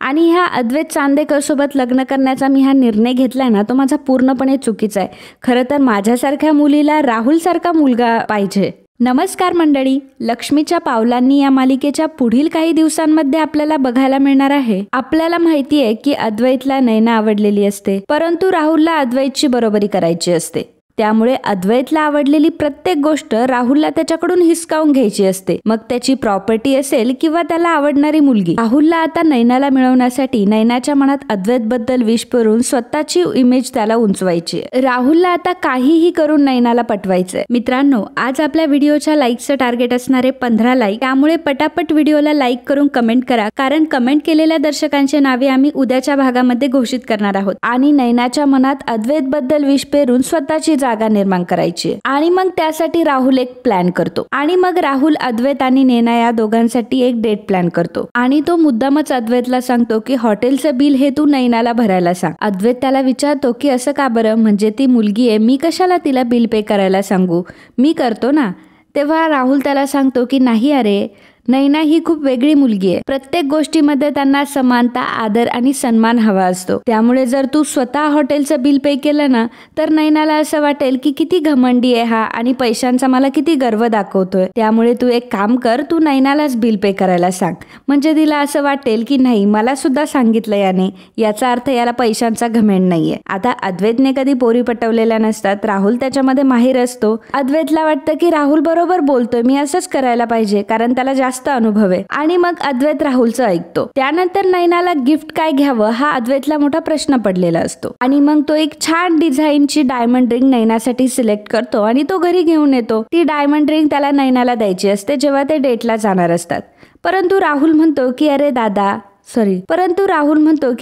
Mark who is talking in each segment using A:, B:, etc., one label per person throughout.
A: आणि ह्या अद्वैत चांदेकर सोबत लग्न करण्याचा मी हा निर्णय घेतलाय ना, तो माझा पूर्णपणे चुकीचा आहे. खरं तर माझ्यासारख्या मुलीला राहुल सारखा मुलगा पाहिजे. नमस्कार मंडळी, लक्ष्मीच्या पावलांनी या मालिकेच्या पुढील काही दिवसांमध्ये आपल्याला बघायला मिळणार आहे. आपल्याला माहिती आहे की अद्वैतला नैना आवडलेली असते, परंतु राहुलला अद्वैतची बरोबरी करायची असते. त्यामुळे अद्वैतला आवडलेली प्रत्येक गोष्ट राहुलला त्याच्याकडून हिसकावून घ्यायची असते, मग त्याची प्रॉपर्टी असेल किंवा त्याला आवडणारी मुलगी. राहुलला आता नैनाला मिळवण्यासाठी नैनाच्या मनात अद्वैत बद्दल विष पेरून स्वतःची इमेज त्याला उंचवायची. राहुलला आता काहीही करून नैनाला पटवायचंय. मित्रांनो, आज आपल्या व्हिडिओच्या लाईकचं टार्गेट असणारे 15 लाईक, त्यामुळे पटापट व्हिडिओला लाईक करून कमेंट करा, कारण कमेंट केलेल्या दर्शकांचे नावे आम्ही उद्याच्या भागामध्ये घोषित करणार आहोत. आणि नैनाच्या मनात अद्वैत बद्दल विष पेरून स्वतःची जागा निर्माण करायची. आणि मग त्यासाठी राहुल एक प्लॅन करतो. आणि मग राहुल अद्वैत आणि नैना या दोघांसाठी एक डेट प्लॅन करतो. आणि तो मुद्दामच अद्वैतला सांगतो की हॉटेलचं बिल हे तू नैनाला भरायला सांग. अद्वैत त्याला विचारतो की असं का बरं, म्हणजे ती मुलगी आहे, मी कशाला तिला बिल पे करायला सांगू, मी करतो ना. तेव्हा राहुल त्याला सांगतो की नाही अरे, नैना ही खूप वेगळी मुलगी आहे. प्रत्येक गोष्टीमध्ये त्यांना समानता, आदर आणि सन्मान हवा असतो. त्यामुळे जर तू स्वतः हॉटेलचं बिल पे केलं ना, तर नैनाला असं वाटेल की किती घमंडी आहे हा आणि पैशांचा मला किती गर्व दाखवतोय. त्यामुळे तू एक काम कर, तू नैनालाच बिल पे करायला सांग. म्हणजे तिला असं वाटेल की नाही, मला सुद्धा सांगितलं याने, याचा अर्थ याला पैशांचा घमेंड नाहीये. आता अद्वैतने कधी पोरी पटवलेल्या नसतात, राहुल त्याच्यामध्ये माहिर असतो. अद्वैतला वाटतं की राहुल बरोबर बोलतोय, मी असंच करायला पाहिजे, कारण त्याला जास्त अनुभव आहे. आणि मग अद्वैत राहुलचं ऐकतो. त्यानंतर नैनाला गिफ्ट काय घ्यावं हा अद्वैतला मोठा प्रश्न पडलेला असतो. आणि मग तो एक छान डिझाईनची डायमंड रिंग नैनासाठी सिलेक्ट करतो आणि तो घरी घेऊन येतो. ती डायमंड रिंग त्याला नैनाला द्यायची असते जेव्हा ते डेटला जाणार असतात. परंतु राहुल म्हणतो की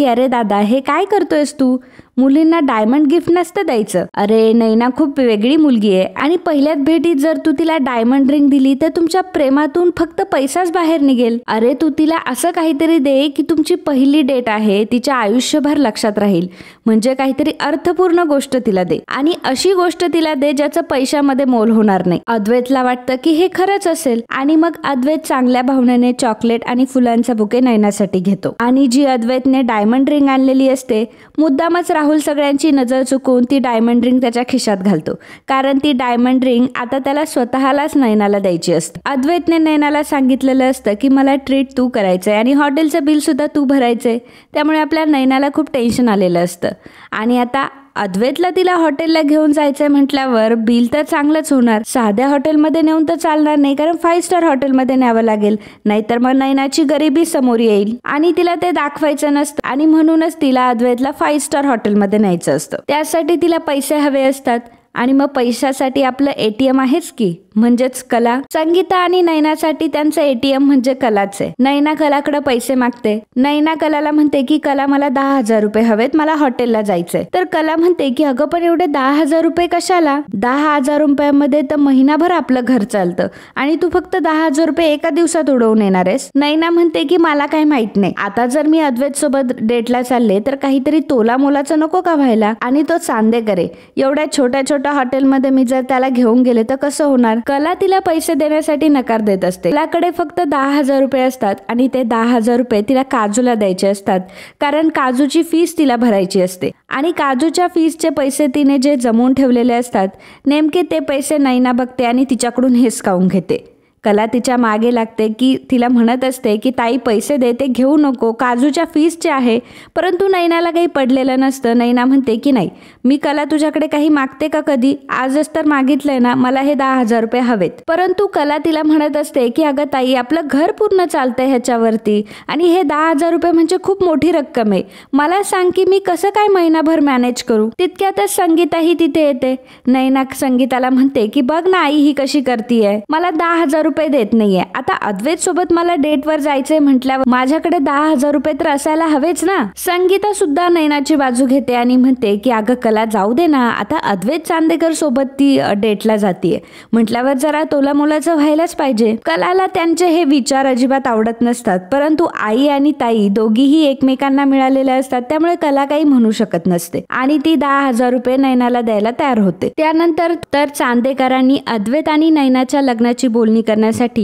A: अरे दादा हे काय करतोयस तू, मुलींना डायमंड गिफ्ट नसतं द्यायचं. अरे नैना खूप वेगळी मुलगी आहे आणि पहिल्याच भेटीत जर तू तिला डायमंड रिंग दिली तर तुमच्या प्रेमातून फक्त पैसाच बाहेर निघेल. अरे तू तिला असं काहीतरी दे की तुमची पहिली डेट आहे, तिच्या आयुष्यभर लक्षात राहील. म्हणजे काहीतरी अर्थपूर्ण गोष्ट तिला दे आणि अशी गोष्ट तिला दे ज्याचं पैशामध्ये मोल होणार नाही. अद्वैतला वाटतं की हे खरंच असेल आणि मग अद्वैत चांगल्या भावनेने चॉकलेट आणि फुलांचा बुके नैनासाठी घेतो. आणि जी अद्वैतने डायमंड रिंग आणलेली असते, मुद्दामच राहुल सगळ्यांची नजर चुकवून ती डायमंड रिंग त्याच्या खिशात घालतो, कारण ती डायमंड रिंग आता त्याला स्वतःलाच नैनाला द्यायची असते. अद्वैतने नैनाला सांगितलेलं असतं की मला ट्रीट तू करायचंय आणि हॉटेलचं बिल सुद्धा तू भरायचंय. त्यामुळे आपल्या नैनाला खूप टेन्शन आलेलं असतं. आणि आता अद्वैतला तिला हॉटेलला घेऊन जायचंय म्हटल्यावर बिल तर चांगलंच होणार. साध्या हॉटेलमध्ये नेऊन तर चालणार नाही, कारण 5 स्टार हॉटेलमध्ये न्यावं लागेल, नाहीतर मग नैनाची गरिबी समोर येईल आणि तिला ते दाखवायचं नसतं. आणि म्हणूनच तिला अद्वैतला 5 स्टार हॉटेलमध्ये न्यायचं असतं. त्यासाठी तिला पैसे हवे असतात. आणि मग पैशासाठी आपलं एटीएम आहेच की, म्हणजेच कला. संगीता आणि नैनासाठी त्यांचं एटीएम म्हणजे कलाच आहे. नैना कलाकडे पैसे मागते. नैना कलाला म्हणते की कला मला 10,000 रुपये हवेत, मला हॉटेलला जायचंय. तर कला म्हणते की अगं पण एवढे 10,000 रुपये कशाला, 10,000 रुपयामध्ये तर महिनाभर आपलं घर चालतं आणि तू फक्त 10,000 रुपये एका दिवसात उडवून येणार आहेस. नैना म्हणते की मला काय माहित नाही, आता जर मी अद्वैत सोबत डेटला चालले तर काहीतरी तोला मोलाचं नको का व्हायला, आणि तो चांदेकर आहे, एवढ्या छोट्या हॉटेलमध्ये मी जर त्याला घेऊन गेले तर कसं होणार. कला तिला पैसे देण्यासाठी नकार देत असते. कलाकडे फक्त 10,000 रुपये असतात आणि ते 10,000 रुपये तिला काजूला द्यायचे असतात, कारण काजूची फीस तिला भरायची असते. आणि काजूच्या फीसचे पैसे तिने जे जमवून ठेवलेले असतात, नेमके ते पैसे नैना बघते आणि तिच्याकडून हिसकावून घेते. कला तिच्या मागे लागते की तिला म्हणत असते की ताई पैसे दे, ते घेऊ नको, काजूच्या फीसचे आहे. परंतु नैनाला काही पडलेलं नसतं. नैना म्हणते की नाही, मी कला तुझ्याकडे काही मागते का कधी, आजच तर मागितलंय ना, मला हे 10,000 रुपये हवेत. परंतु कला तिला म्हणत असते की अगं ताई, आपलं घर पूर्ण चालतंय ह्याच्यावरती आणि हे 10,000 रुपये म्हणजे खूप मोठी रक्कम आहे, मला सांग की मी कसं काय महिनाभर मॅनेज करू. तितक्यातच संगीताही तिथे येते. नैना संगीताला म्हणते की बघ ना आई ही कशी करतीये, मला 10,000 रुपये देत नाहीये. आता अद्वैत सोबत मला डेटवर जायचंय म्हटल्यावर माझ्याकडे 10,000 रुपये तर असायला हवेच ना. संगीता सुद्धा नैनाची बाजू घेते आणि म्हणते की अगं कला जाऊ दे ना, आता अद्वैत चांदेकर सोबत ती डेटला जातीये म्हटल्यावर जरा तोला मोलाचं व्हायलाच पाहिजे. कलाला त्यांचे हे विचार अजिबात आवडत नसतात, परंतु आई आणि ताई दोघीही एकमेकांना मिळालेल्या असतात, त्यामुळे कला काही म्हणू शकत नसते आणि ती 10,000 रुपये नैनाला द्यायला तयार होते. त्यानंतर तर चांदेकरांनी अद्वैत आणि नैनाच्या लग्नाची बोलणी करण्यासाठी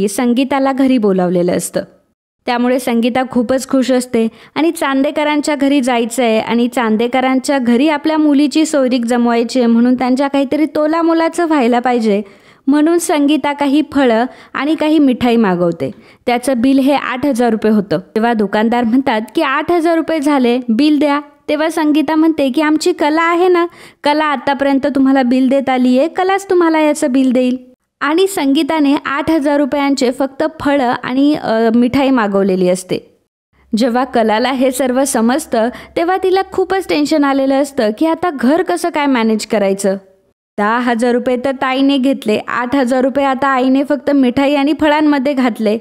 A: संगीताला घरी बोलावलेलं असतं. त्यामुळे संगीता खूपच खुश असते आणि चांदेकरांच्या घरी जायचं आहे आणि चांदेकरांच्या घरी आपल्या मुलीची सोयरीक जमवायची आहे म्हणून त्यांच्या काहीतरी तोलामोलाचं व्हायला पाहिजे म्हणून संगीता काही फळं आणि काही मिठाई मागवते. त्याचं बिल हे 8,000 रुपये होतं. तेव्हा दुकानदार म्हणतात की 8,000 रुपये झाले, बिल द्या. तेव्हा संगीता म्हणते की आमची कला आहे ना, कला आतापर्यंत तुम्हाला बिल देत आली आहे, कलाच तुम्हाला याचं बिल देईल. आणि संगीताने 8,000 रुपयांचे फक्त फळं आणि मिठाई मागवलेली असते. जेव्हा कलाला हे सर्व समजतं तेव्हा तिला खूपच टेन्शन आलेलं असतं की आता घर कसं काय मॅनेज करायचं. 10,000 रुपये तर ताईने घेतले, 8,000 रुपये आता आईने फक्त मिठाई आणि फळांमध्ये घातले.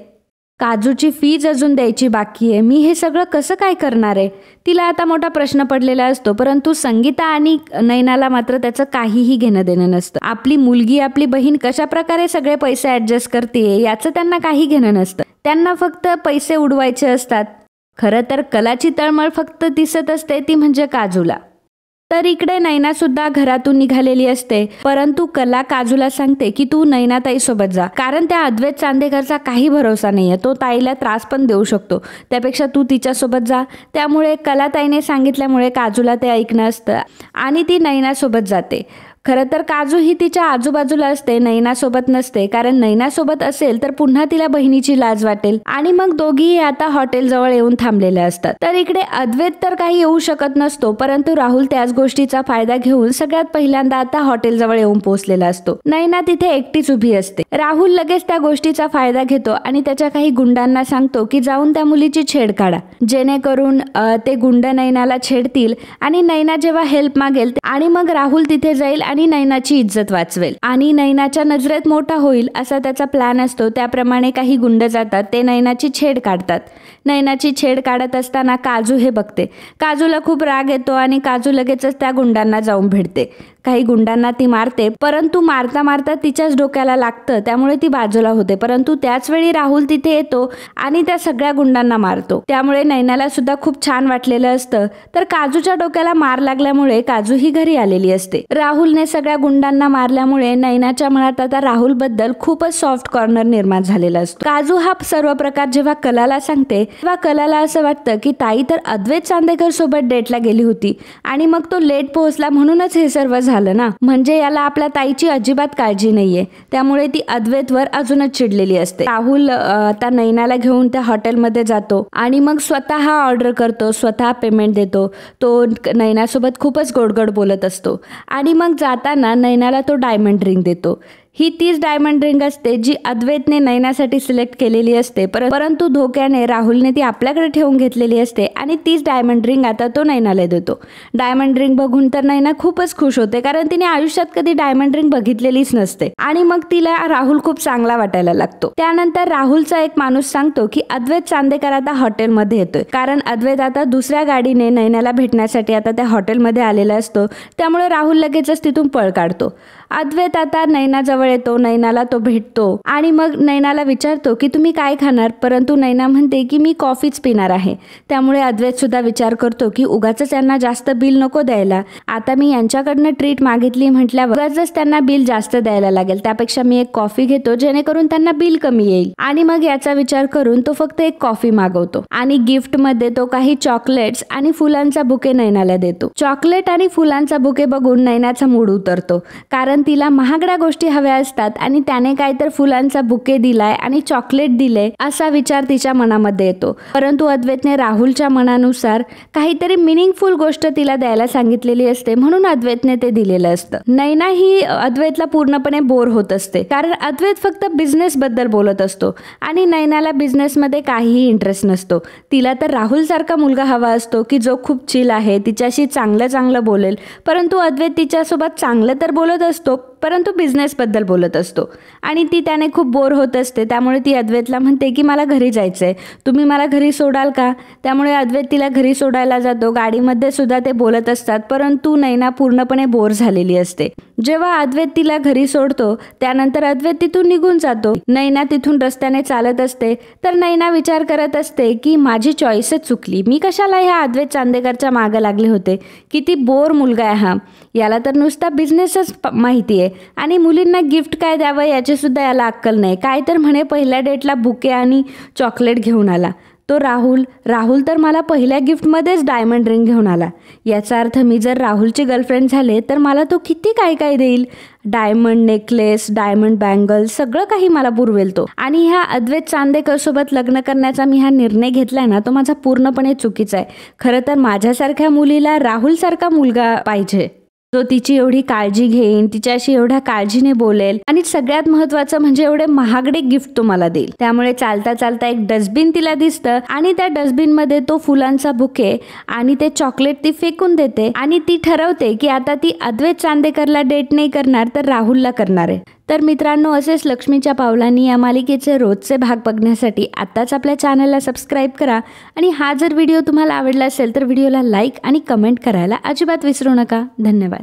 A: काजूची फीज अजून द्यायची बाकी आहे, मी हे सगळं कसं काय करणार आहे. तिला आता मोठा प्रश्न पडलेला असतो. परंतु संगीता आणि नैनाला मात्र त्याचं काहीही घेणं देणं नसतं. आपली मुलगी आपली बहीण कशा प्रकारे सगळे पैसे ॲडजस्ट करते याचं त्यांना काही घेणं नसतं. त्यांना फक्त पैसे उडवायचे असतात. खरं तर कलाची तळमळ फक्त दिसत असते ती म्हणजे काजूला. तर इकडे नैनासुद्धा घरातून निघालेली असते. परंतु कला काजूला सांगते की तू नैनाताईसोबत जा, कारण त्या अद्वैत चांदेकरचा काही भरोसा नाही आहे, तो ताईला त्रास पण देऊ शकतो, त्यापेक्षा तू तिच्यासोबत जा. त्यामुळे कलाताईने सांगितल्यामुळे काजूला ते ऐकणं असतं आणि ती नैनासोबत जाते. खरं तर काजू ही तिच्या आजूबाजूला असते, नैनासोबत नसते, कारण नैनासोबत असेल तर पुन्हा तिला बहिणीची लाज वाटेल. आणि मग दोघीही आता हॉटेलजवळ येऊन थांबलेल्या असतात. तर इकडे अद्वैत तर काही येऊ शकत नसतो, परंतु राहुल त्याच गोष्टीचा फायदा घेऊन सगळ्यात पहिल्यांदा आता हॉटेलजवळ येऊन पोहोचलेला असतो. नैना तिथे एकटीच उभी असते. राहुल लगेच त्या गोष्टीचा फायदा घेतो आणि त्याच्या काही गुंडांना सांगतो की जाऊन त्या मुलीची छेड काढा, जेणेकरून ते गुंड नैनाला छेडतील आणि नैना जेव्हा हेल्प मागेल आणि मग राहुल तिथे जाईल आणि नैनाची इज्जत वाचवेल आणि नैनाच्या नजरेत मोठा होईल असा त्याचा प्लॅन असतो. त्याप्रमाणे काही गुंड जातात, ते नैनाची छेड काढतात. नैनाची छेड काढत असताना काजू हे बघते. काजूला खूप राग येतो आणि काजू लगेचच त्या गुंडांना जाऊन भेटते. काही गुंडांना ती मारते, परंतु मारता मारता तिच्याच डोक्याला लागतं, त्यामुळे ती बाजूला होते. परंतु त्याच वेळी राहुल तिथे येतो आणि त्या सगळ्या गुंडांना मारतो. त्यामुळे नैनाला सुद्धा खूप छान वाटलेलं असतं. तर काजूच्या डोक्याला मार लागल्यामुळे काजू ही घरी आलेली असते. राहुलने सगळ्या गुंडांना मारल्यामुळे नैनाच्या मनात आता राहुल बद्दल खूपच सॉफ्ट कॉर्नर निर्माण झालेला असतो. काजू हा सर्व प्रकार जेव्हा कलाला सांगते तेव्हा कलाला असं वाटतं की ताई तर अद्वैत चांदेकर सोबत डेटला गेली होती आणि मग तो लेट पोहोचला म्हणूनच हे सर्व झालं ना, म्हणजे याला आपल्या ताईची अजिबात काळजी नाहीये. त्यामुळे ती अद्वैतवर अजूनच चिडलेली असते. राहुल आता नैनाला घेऊन त्या हॉटेलमध्ये जातो आणि मग स्वतः ऑर्डर करतो, स्वतः पेमेंट देतो. तो नैनासोबत खूपच गोडगोड बोलत असतो आणि मग जाताना नैनाला तो डायमंड रिंग देतो. ही तीच डायमंड रिंग असते जी अद्वैतने नैनासाठी सिलेक्ट केलेली असते, परंतु धोक्याने राहुलने ती आपल्याकडे ठेवून घेतलेली असते आणि तीच डायमंड रिंग आता तो नैनाला देतो. डायमंड रिंग बघून तर नैना खूपच खुश होते, कारण तिने आयुष्यात कधी डायमंड रिंग बघितलेलीच नसते आणि मग तिला राहुल खूप चांगला वाटायला लागतो. त्यानंतर राहुलचा एक माणूस सांगतो की अद्वैत चांदेकर आता हॉटेलमध्ये येतोय, कारण अद्वैत आता दुसऱ्या गाडीने नैनाला भेटण्यासाठी आता त्या हॉटेलमध्ये आलेला असतो. त्यामुळे राहुल लगेचच तिथून पळ काढतो. अद्वैत आता नैनाजवळ येतो, नैनाला तो भेटतो आणि मग नैनाला विचारतो की तुम्ही काय खाणार, परंतु नैना म्हणते की मी कॉफीच पिणार आहे. त्यामुळे अद्वैत सुद्धा विचार करतो की उगाचच यांना जास्त बिल नको द्यायला, आता मी यांच्याकडनं ट्रीट मागितली म्हटल्यावर उगाचच त्यांना बिल जास्त द्यायला लागेल, त्यापेक्षा मी एक कॉफी घेतो जेणेकरून त्यांना बिल कमी येईल. आणि मग याचा विचार करून तो फक्त एक कॉफी मागवतो आणि गिफ्ट मध्ये तो काही चॉकलेट्स आणि फुलांचा बुके नैनाला देतो. चॉकलेट आणि फुलांचा बुके बघून नैनाचा मूड उतरतो, कारण तिला महागड्या गोष्टी हव्या असतात आणि त्याने काय तर फुलांचा बुके दिलाय आणि चॉकलेट दिले असा विचार तिच्या मनामध्ये येतो. परंतु अद्वैतने राहुलच्या मनानुसार काहीतरी मिनिंगफुल गोष्ट तिला द्यायला सांगितलेली असते, म्हणून अद्वैतने ते दिलेलं असतं. नैना ही अद्वैतला पूर्णपणे बोर होत असते, कारण अद्वैत फक्त बिझनेस बद्दल बोलत असतो आणि नैनाला बिझनेसमध्ये काहीही इंटरेस्ट नसतो. तिला तर राहुल सारखा मुलगा हवा असतो की जो खूप चिल आहे, तिच्याशी चांगलं चांगलं बोलेल. परंतु अद्वैत तिच्यासोबत चांगलं तर बोलत असतो, परंतु बिझनेसबद्दल बोलत असतो आणि ती त्याने खूप बोर होत असते. त्यामुळे ती अद्वैतला म्हणते की मला घरी जायचंय, तुम्ही मला घरी सोडाल का. त्यामुळे अद्वैत तिला घरी सोडायला जातो. गाडीमध्ये सुद्धा ते बोलत असतात, परंतु नैना पूर्णपणे बोर झालेली असते. जेव्हा अद्वैत तिला घरी सोडतो त्यानंतर अद्वैत तिथून निघून जातो. नैना तिथून रस्त्याने चालत असते, तर नैना विचार करत असते की माझी चॉईसच चुकली, मी कशाला ह्या अद्वैत चांदेकरच्या मागे लागले होते. किती बोर मुलगा आहे हा, याला तर नुसता बिझनेसच माहिती आहे आणि मुलींना गिफ्ट काय द्यावं याची सुद्धा याला अक्कल नाही. काय तर म्हणे पहिल्या डेटला बुके आणि चॉकलेट घेऊन आला. तो राहुल तर मला पहिल्या गिफ्टमध्येच डायमंड रिंग घेऊन आला. याचा अर्थ मी जर राहुलची गर्लफ्रेंड झाले तर मला तो किती काय काय देईल. डायमंड नेकलेस, डायमंड बँगल, सगळं काही मला पुरवेल तो. आणि ह्या अद्वैत चांदेकर सोबत लग्न करण्याचा मी हा निर्णय घेतलाय ना, तो माझा पूर्णपणे चुकीचा आहे. खरं तर माझ्यासारख्या मुलीला राहुल सारखा मुलगा पाहिजे, जो तिची एवढी काळजी घेईन, तिच्याशी एवढ्या काळजीने बोलेल आणि सगळ्यात महत्वाचं म्हणजे एवढे महागडे गिफ्ट तो मला देईल. त्यामुळे चालता चालता एक डस्टबिन तिला दिसतं आणि त्या डस्टबिन मध्ये तो फुलांचा बुके आणि ते चॉकलेट ती फेकून देते आणि ती ठरवते की आता ती अद्वैत चांदेकरला डेट नाही करणार तर राहुलला करणार आहे. तर मित्रांनो, असेच लक्ष्मीच्या पावलांनी या मालिकेचे रोजचे भाग बघण्यासाठी आत्ताच आपल्या चॅनलला सबस्क्राईब करा आणि हा जर व्हिडिओ तुम्हाला आवडला असेल तर व्हिडिओला लाईक आणि कमेंट करायला अजिबात विसरू नका. धन्यवाद.